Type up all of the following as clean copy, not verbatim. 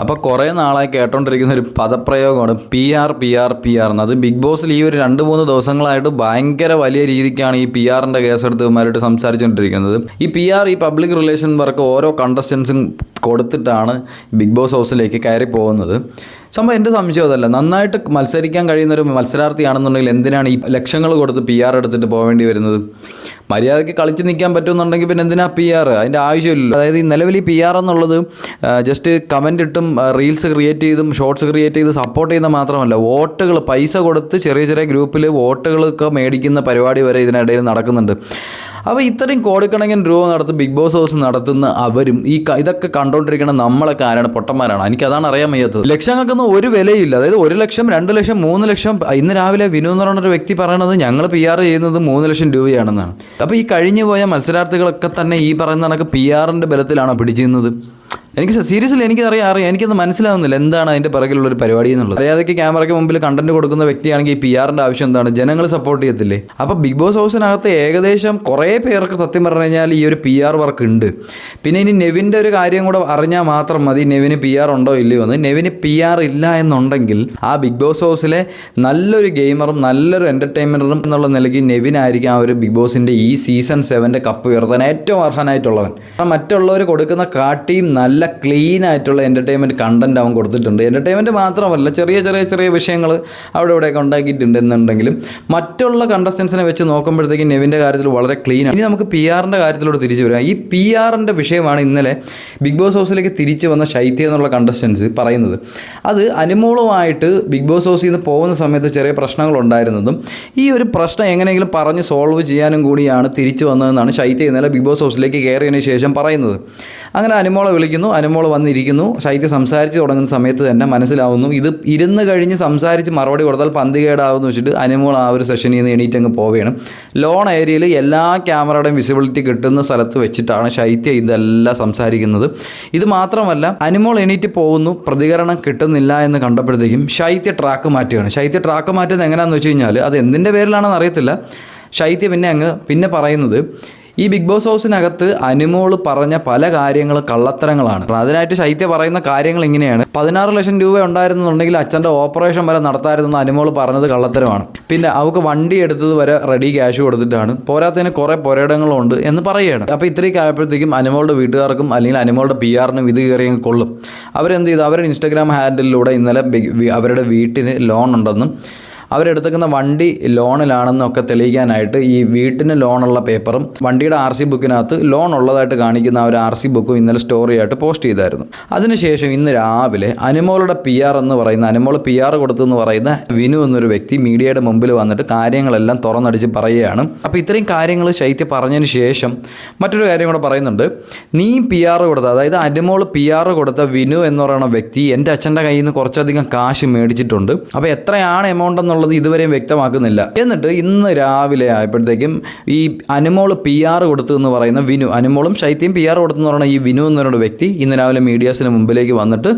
അപ്പോൾ കുറേ നാളായി കേട്ടോണ്ടിരിക്കുന്ന ഒരു പദപ്രയോഗമാണ് പി ആർ എന്ന്. അത് ബിഗ് ബോസിൽ ഈ ഒരു 2-3 ദിവസങ്ങളായിട്ട് ഭയങ്കര വലിയ രീതിക്കാണ് ഈ പി ആറിൻ്റെ കേസെടുത്ത് ഇവന്മാരായിട്ട് സംസാരിച്ചുകൊണ്ടിരിക്കുന്നത്. ഈ പി ആർ, ഈ പബ്ലിക് റിലേഷൻ വർക്ക് ഓരോ കണ്ടസ്റ്റൻസും കൊടുത്തിട്ടാണ് ബിഗ് ബോസ് ഹൗസിലേക്ക് കയറി പോകുന്നത്. സംഭവം എൻ്റെ സംശയം അതല്ല. നന്നായിട്ട് മത്സരിക്കാൻ കഴിയുന്നൊരു മത്സരാർത്ഥിയാണെന്നുണ്ടെങ്കിൽ എന്തിനാണ് ഈ ലക്ഷങ്ങൾ കൊടുത്ത് പി ആർ എടുത്തിട്ട് പോകേണ്ടി വരുന്നത്? മര്യാദയ്ക്ക് കളിച്ച് നിൽക്കാൻ പറ്റുമെന്നുണ്ടെങ്കിൽ പിന്നെ എന്തിനാ പി ആർ? അതിൻ്റെ ആവശ്യമില്ല. അതായത് ഈ നിലവിൽ ഈ പി ആർ എന്നുള്ളത് ജസ്റ്റ് കമൻ്റ് ഇട്ടും റീൽസ് ക്രിയേറ്റ് ചെയ്തും ഷോർട്സ് ക്രിയേറ്റ് ചെയ്ത് സപ്പോർട്ട് ചെയ്യുന്ന മാത്രമല്ല, വോട്ടുകൾ പൈസ കൊടുത്ത് ചെറിയ ചെറിയ ഗ്രൂപ്പിൽ വോട്ടുകളൊക്കെ മേടിക്കുന്ന പരിപാടി വരെ ഇതിനിടയിൽ നടക്കുന്നുണ്ട്. അപ്പോൾ ഇത്രയും കോടിക്കണക്കിന് രൂപ നടത്തി ബിഗ് ബോസ് ഹൗസ് നടത്തുന്ന അവരും ഇതൊക്കെ കണ്ടുകൊണ്ടിരിക്കുന്ന നമ്മളൊക്കെ ആരാണ്? പൊട്ടന്മാരാണ്. എനിക്കതാണ് അറിയാൻ വയ്യാത്തത്. ലക്ഷങ്ങൾക്കൊന്നും ഒരു വിലയില്ല. അതായത് 1 ലക്ഷം, 2 ലക്ഷം, 3 ലക്ഷം. ഇന്ന് രാവിലെ വിനു എന്ന് പറയുന്നൊരു വ്യക്തി പറയണത് ഞങ്ങൾ പി ആർ ചെയ്യുന്നത് 3 ലക്ഷം രൂപയാണെന്നാണ്. അപ്പോൾ ഈ കഴിഞ്ഞു പോയ മത്സരാർത്ഥികളൊക്കെ തന്നെ ഈ പറയുന്ന കണക്ക് പി ആറിൻ്റെ ബലത്തിലാണോ പിടിച്ചിരുന്നത്? എനിക്ക് സീരിയസ്ലി എനിക്കറിയാം, എനിക്കത് മനസ്സിലാവുന്നില്ല എന്താണ് അതിൻ്റെ പിറകിലുള്ളൊരു പരിപാടി എന്നുള്ളത്. അറിയാതൊക്കെ ക്യാമറയ്ക്ക് മുമ്പിൽ കണ്ടന്റ് കൊടുക്കുന്ന വ്യക്തിയാണെങ്കിൽ ഈ പി ആറിൻ്റെ ആവശ്യം എന്താണ്? ജനങ്ങൾ സപ്പോർട്ട് ചെയ്യത്തില്ലേ? അപ്പോൾ ബിഗ് ബോസ് ഹൗസിനകത്ത് ഏകദേശം കുറേ പേർക്ക് സത്യം പറഞ്ഞു കഴിഞ്ഞാൽ ഈ ഒരു പി ആർ വർക്ക് ഉണ്ട്. പിന്നെ ഇനി നെവിൻ്റെ ഒരു കാര്യം കൂടെ അറിഞ്ഞാൽ മാത്രം മതി നെവിന് പി ആർ ഉണ്ടോ ഇല്ലയോ എന്ന്. നെവിന് പി ആർ ഇല്ല എന്നുണ്ടെങ്കിൽ ആ ബിഗ് ബോസ് ഹൗസിലെ നല്ലൊരു ഗെയിമറും നല്ലൊരു എൻ്റർടൈൻമെൻറ്ററും എന്നുള്ള നിലയ്ക്ക് നെവിനായിരിക്കും ആ ഒരു ബിഗ് ബോസിൻ്റെ ഈ സീസൺ 7 കപ്പ് ഉയർത്താൻ ഏറ്റവും അർഹനായിട്ടുള്ളവൻ. കാരണം മറ്റുള്ളവർ കൊടുക്കുന്ന കാട്ടിയും നല്ല ക്ലീൻ ആയിട്ടുള്ള എൻ്റർടൈൻമെൻറ്റ് കണ്ടൻറ്റ് അവൻ കൊടുത്തിട്ടുണ്ട്. എൻ്റർടൈൻമെൻറ്റ് മാത്രമല്ല, ചെറിയ വിഷയങ്ങൾ അവിടെ ഇവിടെയൊക്കെ ഉണ്ടാക്കിയിട്ടുണ്ട് എന്നുണ്ടെങ്കിലും മറ്റുള്ള കണ്ടസ്റ്റൻസിനെ വെച്ച് നോക്കുമ്പോഴത്തേക്കും നെവിൻ്റെ കാര്യത്തിൽ വളരെ ക്ലീനാണ്. ഇനി നമുക്ക് പി ആറിൻ്റെ കാര്യത്തിലൂടെ തിരിച്ചു വരാം. ഈ പി ആറിൻ്റെ വിഷയമാണ് ഇന്നലെ ബിഗ് ബോസ് ഹൗസിലേക്ക് തിരിച്ചു വന്ന ശൈത്യ എന്നുള്ള കണ്ടസ്റ്റൻസ് പറയുന്നത്. അത് അനുമോളുമായിട്ട് ബിഗ് ബോസ് ഹൗസിൽ നിന്ന് പോകുന്ന സമയത്ത് ചെറിയ പ്രശ്നങ്ങളുണ്ടായിരുന്നതും ഈ ഒരു പ്രശ്നം എങ്ങനെയെങ്കിലും പറഞ്ഞ് സോൾവ് ചെയ്യാനും കൂടിയാണ് തിരിച്ചു വന്നതെന്നാണ് ശൈത്യ ഇന്നലെ ബിഗ് ബോസ് ഹൗസിലേക്ക് കയറിയതിന് ശേഷം പറയുന്നത്. അങ്ങനെ അനുമോളെ വിളിക്കുന്നു, അനുമോൾ വന്നിരിക്കുന്നു. ശൈത്യ സംസാരിച്ച് തുടങ്ങുന്ന സമയത്ത് തന്നെ മനസ്സിലാവുന്നു ഇത് ഇരുന്ന് കഴിഞ്ഞ് സംസാരിച്ച് മറുപടി കൊടുത്താൽ പന്തികേടാവുമെന്ന് വെച്ചിട്ട് അനുമോൾ ആ ഒരു സെഷനിൽ നിന്ന് എണീറ്റ് അങ്ങ് പോവുകയാണ്. ലോൺ ഏരിയയിൽ എല്ലാ ക്യാമറയുടെയും വിസിബിലിറ്റി കിട്ടുന്ന സ്ഥലത്ത് വെച്ചിട്ടാണ് ശൈത്യ ഇതെല്ലാം സംസാരിക്കുന്നത്. ഇത് മാത്രമല്ല, അനുമോൾ എണീറ്റ് പോകുന്നു, പ്രതികരണം കിട്ടുന്നില്ല എന്ന് കണ്ടപ്പോഴത്തേക്കും ശൈത്യ ട്രാക്ക് മാറ്റുകയാണ്. ശൈത്യ ട്രാക്ക് മാറ്റുന്നത് എങ്ങനെയാണെന്ന് വെച്ച് കഴിഞ്ഞാൽ അത് എന്തിൻ്റെ പേരിലാണെന്ന് അറിയത്തില്ല. ശൈത്യ പിന്നെ പറയുന്നത് ഈ ബിഗ് ബോസ് ഹൗസിനകത്ത് അനുമോൾ പറഞ്ഞ പല കാര്യങ്ങളും കള്ളത്തരങ്ങളാണ്. അതിനായിട്ട് ശൈത്യ പറയുന്ന കാര്യങ്ങൾ ഇങ്ങനെയാണ്: 16 ലക്ഷം രൂപ ഉണ്ടായിരുന്നുണ്ടെങ്കിൽ അച്ഛൻ്റെ ഓപ്പറേഷൻ വരെ നടത്താമായിരുന്നു അനുമോൾ പറഞ്ഞത് കള്ളത്തരമാണ്. പിന്നെ അവൾക്ക് വണ്ടി എടുത്തത് വരെ റെഡി ക്യാഷ് കൊടുത്തിട്ടാണ്, പോരാത്തതിന് കുറേ പുരയിടങ്ങളുണ്ട് എന്ന് പറയുകയാണ്. അപ്പോൾ ഇത്രയൊക്കെ ആയപ്പോഴത്തേക്കും അനുമോളുടെ വീട്ടുകാർക്കും അല്ലെങ്കിൽ അനുമോളുടെ പി ആറിനും ഇത് കയറിയങ്ങ് കൊള്ളും. അവരെന്ത് ചെയ്തു? അവരുടെ ഇൻസ്റ്റാഗ്രാം ഹാൻഡിലൂടെ ഇന്നലെ അവരുടെ വീട്ടിന് ലോൺ ഉണ്ടെന്നും അവരെടുത്തേക്കുന്ന വണ്ടി ലോണിലാണെന്നൊക്കെ തെളിയിക്കാനായിട്ട് ഈ വീട്ടിന് ലോണുള്ള പേപ്പറും വണ്ടിയുടെ RC ബുക്കിനകത്ത് ലോൺ ഉള്ളതായിട്ട് കാണിക്കുന്ന ആ ഒരു RC ബുക്കും ഇന്നലെ സ്റ്റോറിയായിട്ട് പോസ്റ്റ് ചെയ്തായിരുന്നു. അതിനുശേഷം ഇന്ന് രാവിലെ അനുമോളുടെ പി ആർ എന്ന് പറയുന്ന, അനുമോൾ പി ആർ കൊടുത്തെന്ന് പറയുന്ന വിനു എന്നൊരു വ്യക്തി മീഡിയയുടെ മുമ്പിൽ വന്നിട്ട് കാര്യങ്ങളെല്ലാം തുറന്നടിച്ച് പറയുകയാണ്. അപ്പോൾ ഇത്രയും കാര്യങ്ങൾ ശൈത്യ പറഞ്ഞതിന് ശേഷം മറ്റൊരു കാര്യം കൂടെ പറയുന്നുണ്ട്. നീ പി ആർ കൊടുത്ത, അതായത് അനുമോൾ പി ആർ കൊടുത്ത വിനു എന്ന് പറയുന്ന വ്യക്തി എൻ്റെ അച്ഛൻ്റെ കയ്യിൽ നിന്ന് കുറച്ചധികം കാശ് മേടിച്ചിട്ടുണ്ട്. അപ്പോൾ എത്രയാണ് എമൗണ്ട് എന്നുള്ളത് ഇതുവരെയും വ്യക്തമാക്കുന്നില്ല. എന്നിട്ട് ഇന്ന് രാവിലെ ആയപ്പോഴത്തേക്കും ഈ അനുമോൾ പി ആർ കൊടുത്തു എന്ന് പറയുന്ന വിനു, അനുമോളും ശൈത്യം പി ആർ കൊടുത്തെന്ന് പറയുന്ന ഈ വിനു എന്ന് പറയുന്ന വ്യക്തി ഇന്ന് രാവിലെ മീഡിയാസിന് മുമ്പിലേക്ക് വന്നിട്ട്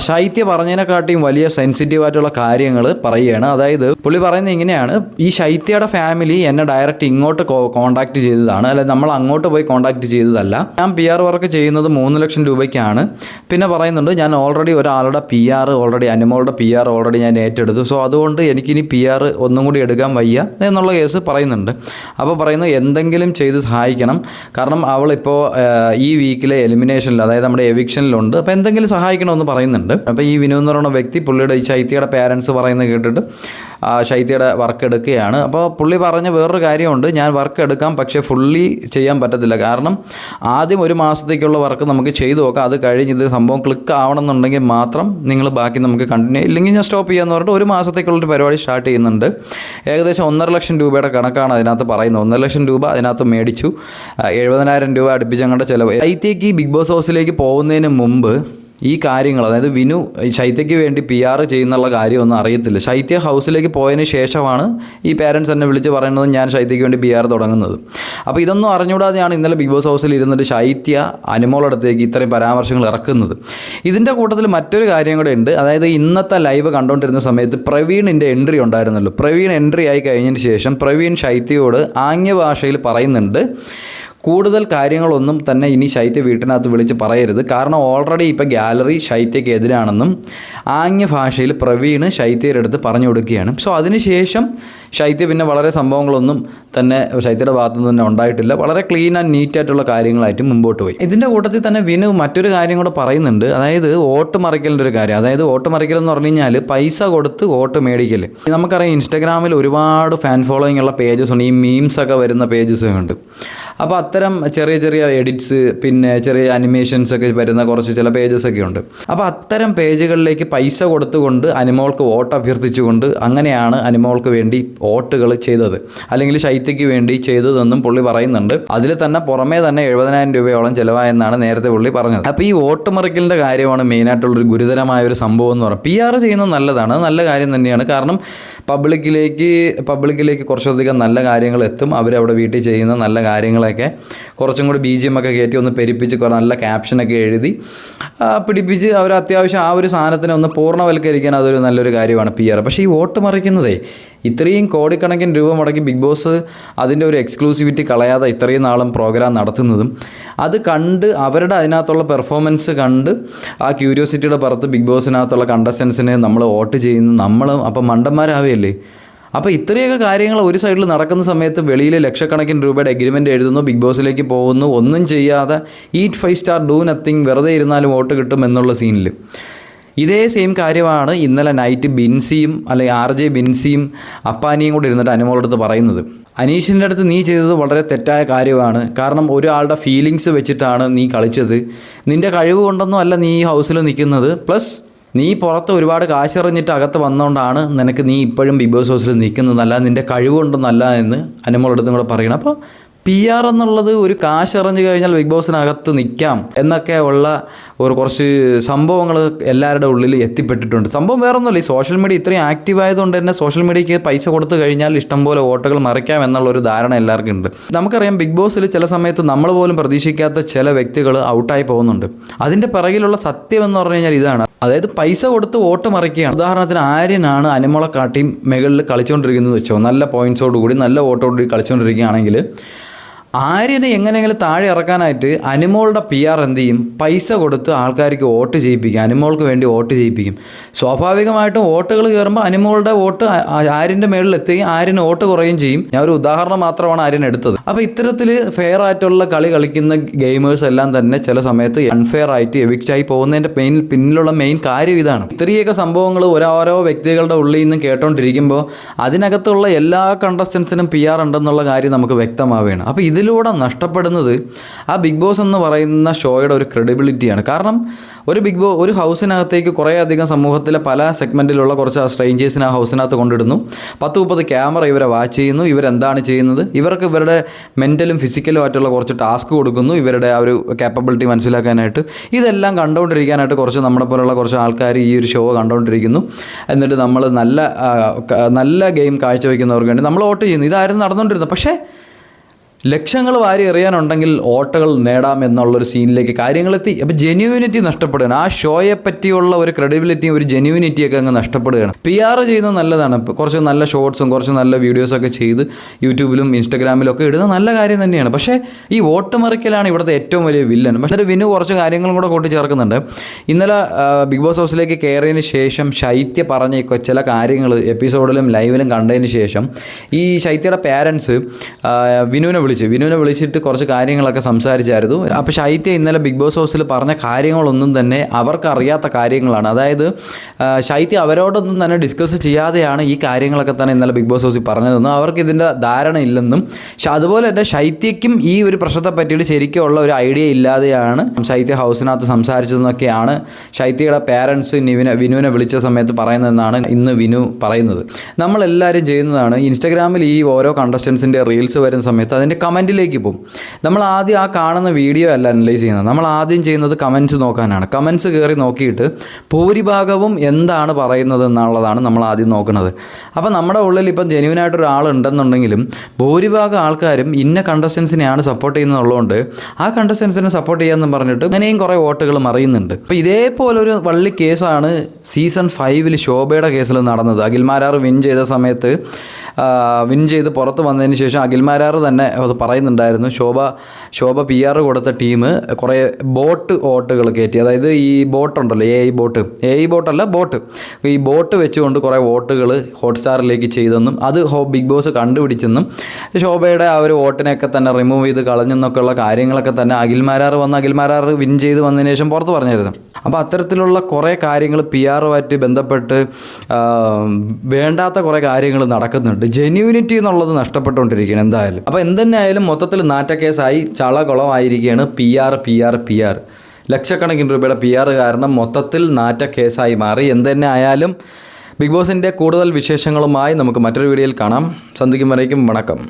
ശൈത്യ പറഞ്ഞതിനെക്കാട്ടിയും വലിയ സെൻസിറ്റീവായിട്ടുള്ള കാര്യങ്ങൾ പറയുകയാണ്. അതായത് പുള്ളി പറയുന്നത് ഇങ്ങനെയാണ്: ഈ ശൈത്യയുടെ ഫാമിലി എന്നെ ഡയറക്റ്റ് ഇങ്ങോട്ട് കോൺടാക്ട് ചെയ്തതാണ്, അല്ല നമ്മൾ അങ്ങോട്ട് പോയി കോൺടാക്ട് ചെയ്തതല്ല. ഞാൻ പി ആർ വർക്ക് ചെയ്യുന്നത് 3 ലക്ഷം രൂപയ്ക്കാണ്. പിന്നെ പറയുന്നുണ്ട് ഞാൻ ഓൾറെഡി ഒരാളുടെ പി ആർ അനുമോളുടെ പി ആർ ഞാൻ ഏറ്റെടുത്തു. സോ അതുകൊണ്ട് എനിക്കിനി പി ആർ ഒന്നും കൂടി എടുക്കാൻ വയ്യ എന്നുള്ള കേസ് പറയുന്നുണ്ട്. അപ്പോൾ പറയുന്നത് എന്തെങ്കിലും ചെയ്ത് സഹായിക്കണം, കാരണം അവളിപ്പോൾ ഈ വീക്കിലെ എലിമിനേഷനിൽ, അതായത് നമ്മുടെ എവിക്ഷനിലുണ്ട്, അപ്പോൾ എന്തെങ്കിലും സഹായിക്കണമെന്ന് പറയുന്നുണ്ട്. അപ്പോൾ ഈ വിനു എന്ന് പറയുന്ന വ്യക്തി പുള്ളിയുടെ ശൈത്യയുടെ പേരൻസ് പറയുന്നത് കേട്ടിട്ട് ശൈത്യയുടെ വർക്ക് എടുക്കുകയാണ്. അപ്പോൾ പുള്ളി പറഞ്ഞ വേറൊരു കാര്യമുണ്ട്: ഞാൻ വർക്ക് എടുക്കാം, പക്ഷേ ഫുള്ളി ചെയ്യാൻ പറ്റത്തില്ല. കാരണം ആദ്യം 1 മാസത്തേക്കുള്ള വർക്ക് നമുക്ക് ചെയ്തു നോക്കാം, അത് കഴിഞ്ഞ് ഇത് സംഭവം ക്ലിക്ക് ആവണമെന്നുണ്ടെങ്കിൽ മാത്രം നിങ്ങൾ ബാക്കി നമുക്ക് കണ്ടിന്യൂ, ഇല്ലെങ്കിൽ ഞാൻ സ്റ്റോപ്പ് ചെയ്യാമെന്ന് പറഞ്ഞിട്ട് 1 മാസത്തേക്കുള്ളൊരു പരിപാടി സ്റ്റാർട്ട് ചെയ്യുന്നുണ്ട്. ഏകദേശം 1.5 ലക്ഷം രൂപയുടെ കണക്കാണ് അതിനകത്ത് പറയുന്നത്. 1.5 ലക്ഷം രൂപ അതിനകത്ത് മേടിച്ചു, 70,000 രൂപ അടുപ്പിച്ചങ്ങോട്ട് ചിലവ്. ശൈത്യയ്ക്ക് ബിഗ് ബോസ് ഹൗസിലേക്ക് പോകുന്നതിന് മുമ്പ് ഈ കാര്യങ്ങൾ, അതായത് വിനു ശൈത്യയ്ക്ക് വേണ്ടി പി ആർ ചെയ്യുന്നുള്ള കാര്യമൊന്നും അറിയത്തില്ല. ശൈത്യ ഹൗസിലേക്ക് പോയതിന് ശേഷമാണ് ഈ പേരൻസ് എന്നെ വിളിച്ച് പറയുന്നത് ഞാൻ ശൈത്യയ്ക്ക് വേണ്ടി പി ആർ തുടങ്ങുന്നത്. അപ്പോൾ ഇതൊന്നും അറിഞ്ഞുകൂടാതെയാണ് ഇന്നലെ ബിഗ് ബോസ് ഹൗസിൽ ഇരുന്നിട്ട് ശൈത്യ അനുമോളടുത്തേക്ക് ഇത്രയും പരാമർശങ്ങൾ ഇറക്കുന്നത്. ഇതിൻ്റെ കൂട്ടത്തിൽ മറ്റൊരു കാര്യം കൂടെ ഉണ്ട്. അതായത് ഇന്നത്തെ ലൈവ് കണ്ടുകൊണ്ടിരുന്ന സമയത്ത് പ്രവീണിൻ്റെ എൻട്രി ഉണ്ടായിരുന്നല്ലോ. പ്രവീൺ എൻട്രി ആയി കഴിഞ്ഞതിന് ശേഷം പ്രവീൺ ശൈത്യയോട് ആംഗ്യ ഭാഷയിൽ പറയുന്നുണ്ട്: കൂടുതൽ കാര്യങ്ങളൊന്നും തന്നെ ഇനി ശൈത്യ വീട്ടിനകത്ത് വിളിച്ച് പറയരുത്. കാരണം ഓൾറെഡി ഇപ്പോൾ ഗാലറി ശൈത്യയ്ക്ക് എതിരാണെന്നും ആംഗ്യ ഭാഷയിൽ പ്രവീൺ ശൈത്യയുടെ അടുത്ത് പറഞ്ഞു കൊടുക്കുകയാണ്. സോ അതിനുശേഷം ശൈത്യ പിന്നെ വളരെ സംഭവങ്ങളൊന്നും തന്നെ ശൈത്യയുടെ ഭാഗത്തു നിന്ന് തന്നെ ഉണ്ടായിട്ടില്ല. വളരെ ക്ലീൻ ആൻഡ് നീറ്റായിട്ടുള്ള കാര്യങ്ങളായിട്ട് മുമ്പോട്ട് പോയി. ഇതിൻ്റെ കൂട്ടത്തിൽ തന്നെ വിനു മറ്റൊരു കാര്യം കൂടെ പറയുന്നുണ്ട്. അതായത് വോട്ട് മറിക്കലിൻ്റെ ഒരു കാര്യം. അതായത് വോട്ട് മറിക്കൽ എന്ന് പറഞ്ഞു കഴിഞ്ഞാൽ പൈസ കൊടുത്ത് വോട്ട് മേടിക്കൽ. നമുക്കറിയാം ഇൻസ്റ്റാഗ്രാമിൽ ഒരുപാട് ഫാൻ ഫോളോയിങ് ഉള്ള പേജസ് ഉണ്ട്. ഈ മീംസൊക്കെ വരുന്ന പേജസ് ഉണ്ട്. അപ്പോൾ അത്തരം ചെറിയ ചെറിയ എഡിറ്റ്സ് പിന്നെ ചെറിയ അനിമേഷൻസ് ഒക്കെ വരുന്ന കുറച്ച് ചില പേജസൊക്കെ ഉണ്ട്. അപ്പോൾ അത്തരം പേജുകളിലേക്ക് പൈസ കൊടുത്തുകൊണ്ട് അനിമോൾക്ക് വോട്ട് അഭ്യർത്ഥിച്ചുകൊണ്ട് അങ്ങനെയാണ് അനിമോൾക്ക് വേണ്ടി വോട്ടുകൾ ചെയ്തത്, അല്ലെങ്കിൽ ശൈത്യയ്ക്ക് വേണ്ടി ചെയ്തതെന്നും പുള്ളി പറയുന്നുണ്ട്. അതിൽ തന്നെ പുറമേ തന്നെ 70,000 രൂപയോളം ചിലവായെന്നാണ് നേരത്തെ പുള്ളി പറഞ്ഞത്. അപ്പോൾ ഈ വോട്ട് മറിക്കലിൻ്റെ കാര്യമാണ് മെയിനായിട്ടുള്ളൊരു ഗുരുതരമായ ഒരു സംഭവം എന്ന് പറയുന്നത്. PR ചെയ്യുന്നത് നല്ലതാണ്, നല്ല കാര്യം തന്നെയാണ്. കാരണം പബ്ലിക്കിലേക്ക് കുറച്ചധികം നല്ല കാര്യങ്ങൾ എത്തും. അവരവിടെ വീട്ടിൽ ചെയ്യുന്ന നല്ല കാര്യങ്ങളൊക്കെ കുറച്ചും കൂടി BGM ഒക്കെ കയറ്റി ഒന്ന് പെരുപ്പിച്ച് നല്ല ക്യാപ്ഷനൊക്കെ എഴുതി പിടിപ്പിച്ച് അവർ അത്യാവശ്യം ആ ഒരു സാധനത്തിനെ ഒന്ന് പൂർണ്ണവൽക്കരിക്കാൻ അതൊരു നല്ലൊരു കാര്യമാണ് PR. പക്ഷേ ഈ വോട്ട് മറിക്കുന്നതേ, ഇത്രയും കോടിക്കണക്കിന് രൂപ മുടക്കി ബിഗ് ബോസ് അതിൻ്റെ ഒരു എക്സ്ക്ലൂസിവിറ്റി കളയാതെ ഇത്രയും നാളും പ്രോഗ്രാം നടത്തുന്നതും അത് കണ്ട് അവരുടെ അതിനകത്തുള്ള പെർഫോമൻസ് കണ്ട് ആ ക്യൂരിയോസിറ്റിയുടെ പുറത്ത് ബിഗ് ബോസിനകത്തുള്ള കണ്ടസ്റ്റൻസിനെ നമ്മൾ വോട്ട് ചെയ്യുന്നു. നമ്മൾ അപ്പം മണ്ടന്മാരാവുകയല്ലേ. അപ്പോൾ ഇത്രയൊക്കെ കാര്യങ്ങൾ ഒരു സൈഡിൽ നടക്കുന്ന സമയത്ത് വെളിയിൽ ലക്ഷക്കണക്കിന് രൂപയുടെ എഗ്രിമെൻ്റ് എഴുതുന്നു, ബിഗ് ബോസിലേക്ക് പോകുന്നു, ഒന്നും ചെയ്യാതെ ഈറ്റ് 5 സ്റ്റാർ ഡൂ നത്തിങ്, വെറുതെ ഇരുന്നാലും വോട്ട് കിട്ടും എന്നുള്ള സീനിൽ. ഇതേ സെയിം കാര്യമാണ് ഇന്നലെ നൈറ്റ് ബിൻസിയും അല്ലെങ്കിൽ RJ ബിൻസിയും അപ്പാനിയും കൂടെ ഇരുന്നിട്ട് അനുമോളടുത്ത് പറയുന്നത്. അനീഷിൻ്റെ അടുത്ത് നീ ചെയ്തത് വളരെ തെറ്റായ കാര്യമാണ്. കാരണം ഒരാളുടെ ഫീലിങ്സ് വെച്ചിട്ടാണ് നീ കളിച്ചത്. നിൻ്റെ കഴിവ് കൊണ്ടൊന്നും അല്ല നീ ഈ ഹൗസിൽ നിൽക്കുന്നത്. പ്ലസ് നീ പുറത്ത് ഒരുപാട് കാശെറിഞ്ഞിട്ട് അകത്ത് വന്നുകൊണ്ടാണ് നിനക്ക് നീ ഇപ്പോഴും ബിഗ് ബോസ് ഹൗസിൽ നിൽക്കുന്നതല്ല, നിൻ്റെ കഴിവ് കൊണ്ടൊന്നല്ല എന്ന് അനുമോളടുത്തും കൂടെ പറയണം. അപ്പോൾ PR എന്നുള്ളത് ഒരു കാശ് എറിഞ്ഞു കഴിഞ്ഞാൽ ബിഗ് ബോസിനകത്ത് നിൽക്കാം എന്നൊക്കെ ഉള്ള കുറച്ച് സംഭവങ്ങൾ എല്ലാവരുടെ ഉള്ളിൽ എത്തിപ്പെട്ടിട്ടുണ്ട്. സംഭവം വേറെ ഒന്നുമില്ല, ഈ സോഷ്യൽ മീഡിയ ഇത്രയും ആക്റ്റീവ് ആയതുകൊണ്ട് തന്നെ സോഷ്യൽ മീഡിയയ്ക്ക് പൈസ കൊടുത്തു കഴിഞ്ഞാൽ ഇഷ്ടംപോലെ വോട്ടുകൾ മറിക്കാം എന്നുള്ളൊരു ധാരണ എല്ലാവർക്കും ഉണ്ട്. നമുക്കറിയാം ബിഗ് ബോസിൽ ചില സമയത്ത് നമ്മൾ പോലും പ്രതീക്ഷിക്കാത്ത ചില വ്യക്തികൾ ഔട്ടായി പോകുന്നുണ്ട്. അതിൻ്റെ പിറകിലുള്ള സത്യം എന്ന് പറഞ്ഞു കഴിഞ്ഞാൽ ഇതാണ്. അതായത് പൈസ കൊടുത്ത് വോട്ട് മറിക്കുകയാണ്. ഉദാഹരണത്തിന് ആര്യനാണ് അനിമോളെക്കാട്ടിയും മുകളിൽ കളിച്ചുകൊണ്ടിരിക്കുന്നത് വെച്ചോ, നല്ല പോയിൻറ്റ്സോടുകൂടി നല്ല വോട്ടോടുകൂടി കളിച്ചുകൊണ്ടിരിക്കുകയാണെങ്കിൽ ആര്യനെ എങ്ങനെയെങ്കിലും താഴെ ഇറക്കാനായിട്ട് അനിമോളുടെ PR എന്ത് ചെയ്യും? പൈസ കൊടുത്ത് ആൾക്കാർക്ക് വോട്ട് ചെയ്യിപ്പിക്കും, അനിമോൾക്ക് വേണ്ടി വോട്ട് ചെയ്യിപ്പിക്കും. സ്വാഭാവികമായിട്ടും വോട്ടുകൾ കയറുമ്പോൾ അനിമോളുടെ വോട്ട് ആര്യൻ്റെ മേളിൽ എത്തുകയും ആര്യന് വോട്ട് കുറയുകയും ചെയ്യും. ഞാൻ ഒരു ഉദാഹരണം മാത്രമാണ് ആര്യൻ എടുത്തത്. അപ്പോൾ ഇത്തരത്തിൽ ഫെയർ ആയിട്ടുള്ള കളി കളിക്കുന്ന ഗെയിമേഴ്സ് എല്ലാം തന്നെ ചില സമയത്ത് അൺഫെയർ ആയിട്ട് എവിക്റ്റായി പോകുന്നതിൻ്റെ പിന്നിലുള്ള മെയിൻ കാര്യം ഇതാണ്. ഇത്രയൊക്കെ സംഭവങ്ങൾ ഓരോ വ്യക്തികളുടെ ഉള്ളിൽ നിന്ന് കേട്ടോണ്ടിരിക്കുമ്പോൾ അതിനകത്തുള്ള എല്ലാ കണ്ടസ്റ്റൻസിനും PR ഉണ്ടെന്നുള്ള കാര്യം നമുക്ക് വ്യക്തമാവുകയാണ്. അപ്പോൾ ഇതിലൂടെ നഷ്ടപ്പെടുന്നത് ആ ബിഗ് ബോസ് എന്ന് പറയുന്ന ഷോയുടെ ഒരു ക്രെഡിബിലിറ്റിയാണ്. കാരണം ഒരു ഹൗസിനകത്തേക്ക് കുറേയധികം സമൂഹത്തിലെ പല സെഗ്മെൻറ്റിലുള്ള കുറച്ച് സ്ട്രേഞ്ചേഴ്സിനെ ആ ഹൗസിനകത്ത് കൊണ്ടിടുന്നു. 10-30 ക്യാമറ ഇവരെ വാച്ച് ചെയ്യുന്നു. ഇവരെന്താണ് ചെയ്യുന്നത്, ഇവർക്ക് ഇവരുടെ മെൻ്റലും ഫിസിക്കലും ആയിട്ടുള്ള കുറച്ച് ടാസ്ക് കൊടുക്കുന്നു, ഇവരുടെ ആ ഒരു കാപ്പബിലിറ്റി മനസ്സിലാക്കാനായിട്ട്. ഇതെല്ലാം കണ്ടുകൊണ്ടിരിക്കാനായിട്ട് നമ്മുടെ പോലുള്ള കുറച്ച് ആൾക്കാർ ഈ ഒരു ഷോ കണ്ടുകൊണ്ടിരിക്കുന്നു. എന്നിട്ട് നമ്മൾ നല്ല ഗെയിം കാഴ്ചവെക്കുന്നവർക്ക് വേണ്ടി നമ്മൾ വോട്ട് ചെയ്യുന്നു. ഇതായിരുന്നു നടന്നുകൊണ്ടിരുന്നത്. പക്ഷേ ലക്ഷങ്ങൾ വാരി എറിയാനുണ്ടെങ്കിൽ വോട്ടുകൾ നേടാം എന്നുള്ളൊരു സീനിലേക്ക് കാര്യങ്ങളെത്തി. അപ്പോൾ ജെന്യൂനിറ്റി നഷ്ടപ്പെടുകയാണ്. ആ ഷോയെ പറ്റിയുള്ള ഒരു ക്രെഡിബിലിറ്റിയും ഒരു ജെന്യൂനിറ്റിയൊക്കെ അങ്ങ് നഷ്ടപ്പെടുകയാണ്. PR ചെയ്യുന്നത് നല്ലതാണ്. കുറച്ച് നല്ല ഷോർട്സും കുറച്ച് നല്ല വീഡിയോസൊക്കെ ചെയ്ത് യൂട്യൂബിലും ഇൻസ്റ്റാഗ്രാമിലും ഒക്കെ ഇടുന്നത് നല്ല കാര്യം തന്നെയാണ്. പക്ഷേ ഈ വോട്ട് മറിക്കലാണ് ഇവിടുത്തെ ഏറ്റവും വലിയ വില്ലൻ. പക്ഷേ വിനു കുറച്ച് കാര്യങ്ങളും കൂടെ കൂട്ടിച്ചേർക്കുന്നുണ്ട്. ഇന്നലെ ബിഗ് ബോസ് ഹൗസിലേക്ക് കയറിയതിന് ശേഷം ശൈത്യ പറഞ്ഞ ചില കാര്യങ്ങൾ എപ്പിസോഡിലും ലൈവിലും കണ്ടതിന് ശേഷം ഈ ശൈത്യയുടെ പാരൻസ് വിനുവിനെ വിളിച്ചിട്ട് കുറച്ച് കാര്യങ്ങളൊക്കെ സംസാരിച്ചായിരുന്നു. അപ്പോൾ ശൈത്യ ഇന്നലെ ബിഗ് ബോസ് ഹൗസിൽ പറഞ്ഞ കാര്യങ്ങളൊന്നും തന്നെ അവർക്കറിയാത്ത കാര്യങ്ങളാണ്. അതായത് ശൈത്യ അവരോടൊന്നും തന്നെ ഡിസ്കസ് ചെയ്യാതെയാണ് ഈ കാര്യങ്ങളൊക്കെ തന്നെ ഇന്നലെ ബിഗ് ബോസ് ഹൗസിൽ പറഞ്ഞതെന്നും അവർക്ക് ഇതിൻ്റെ ധാരണ ഇല്ലെന്നും അതുപോലെ തന്നെ ശൈത്യയ്ക്കും ഈ ഒരു പ്രശ്നത്തെ പറ്റിയിട്ട് ശരിക്കുള്ള ഒരു ഐഡിയ ഇല്ലാതെയാണ് ശൈത്യ ഹൗസിനകത്ത് സംസാരിച്ചതെന്നൊക്കെയാണ് ശൈത്യയുടെ പാരൻസ് വിനുവിനെ വിളിച്ച സമയത്ത് പറയുന്നതെന്നാണ് ഇന്ന് വിനു പറയുന്നത്. നമ്മളെല്ലാവരും ചെയ്യുന്നതാണ്. ഇൻസ്റ്റാഗ്രാമിൽ ഈ ഓരോ കണ്ടസ്റ്റൻസിൻ്റെ റീൽസ് വരുന്ന സമയത്ത് അതിൻ്റെ കമൻറ്റിലേക്ക് പോകും. നമ്മൾ ആദ്യം ആ കാണുന്ന വീഡിയോ അല്ല അനലൈസ് ചെയ്യുന്നത്. നമ്മൾ ആദ്യം ചെയ്യുന്നത് കമൻറ്റ്സ് നോക്കാനാണ്. കമൻറ്റ്സ് കയറി നോക്കിയിട്ട് ഭൂരിഭാഗവും എന്താണ് പറയുന്നത് എന്നുള്ളതാണ് നമ്മൾ ആദ്യം നോക്കുന്നത്. അപ്പോൾ നമ്മുടെ ഉള്ളിൽ ഇപ്പം ജെന്യുവനായിട്ടൊരാളുണ്ടെന്നുണ്ടെങ്കിലും ഭൂരിഭാഗം ആൾക്കാരും ഇന്ന കണ്ടസ്റ്റൻസിനെയാണ് സപ്പോർട്ട് ചെയ്യുന്നതുള്ളതുകൊണ്ട് ആ കണ്ടസ്റ്റൻസിനെ സപ്പോർട്ട് ചെയ്യാമെന്ന് പറഞ്ഞിട്ട് അങ്ങനെയും കുറേ വോട്ടുകൾ മറിയുന്നുണ്ട്. അപ്പോൾ ഇതേപോലൊരു വള്ളി കേസാണ് സീസൺ 5 ശോഭയുടെ കേസിൽ നടന്നത്. അഖിൽമാരാർ വിൻ ചെയ്ത സമയത്ത് വിൻ ചെയ്ത് പുറത്ത് വന്നതിന് ശേഷം അഖിൽമാരാർ തന്നെ അത് പറയുന്നുണ്ടായിരുന്നു, ശോഭ PR കൊടുത്ത ടീം കുറേ ബോട്ട് വോട്ടുകൾ കയറ്റി, അതായത് ഈ ബോട്ടുണ്ടല്ലോ AI ബോട്ടല്ല ബോട്ട്, ഈ ബോട്ട് വെച്ചുകൊണ്ട് കുറേ വോട്ടുകൾ ഹോട്ട്സ്റ്റാറിലേക്ക് ചെയ്തെന്നും അത് ബിഗ് ബോസ് കണ്ടുപിടിച്ചെന്നും ശോഭയുടെ ആ ഒരു വോട്ടിനെയൊക്കെ തന്നെ റിമൂവ് ചെയ്ത് കളഞ്ഞെന്നൊക്കെയുള്ള കാര്യങ്ങളൊക്കെ തന്നെ അഖിൽമാരാർ വിൻ ചെയ്ത് വന്നതിന് ശേഷം പുറത്ത് പറഞ്ഞിരുന്നു. അപ്പോൾ അത്തരത്തിലുള്ള കുറേ കാര്യങ്ങൾ PR-ഉമായിട്ട് ബന്ധപ്പെട്ട് വേണ്ടാത്ത കുറേ കാര്യങ്ങൾ നടക്കുന്നുണ്ട്. ജെന്യൂനിറ്റി എന്നുള്ളത് നഷ്ടപ്പെട്ടുകൊണ്ടിരിക്കുകയാണ് എന്തായാലും. അപ്പോൾ എന്തെന്നായാലും മൊത്തത്തിൽ നാറ്റക്കേസായി ചളകുളമായിരിക്കുകയാണ് PR. ലക്ഷക്കണക്കിന് രൂപയുടെ PR കാരണം മൊത്തത്തിൽ നാറ്റക്കേസായി മാറി. എന്തെന്നെ ആയാലും ബിഗ് ബോസിൻ്റെ കൂടുതൽ വിശേഷങ്ങളുമായി നമുക്ക് മറ്റൊരു വീഡിയോയിൽ കാണാം. സന്ധിക്കും വരേക്കും വണക്കം.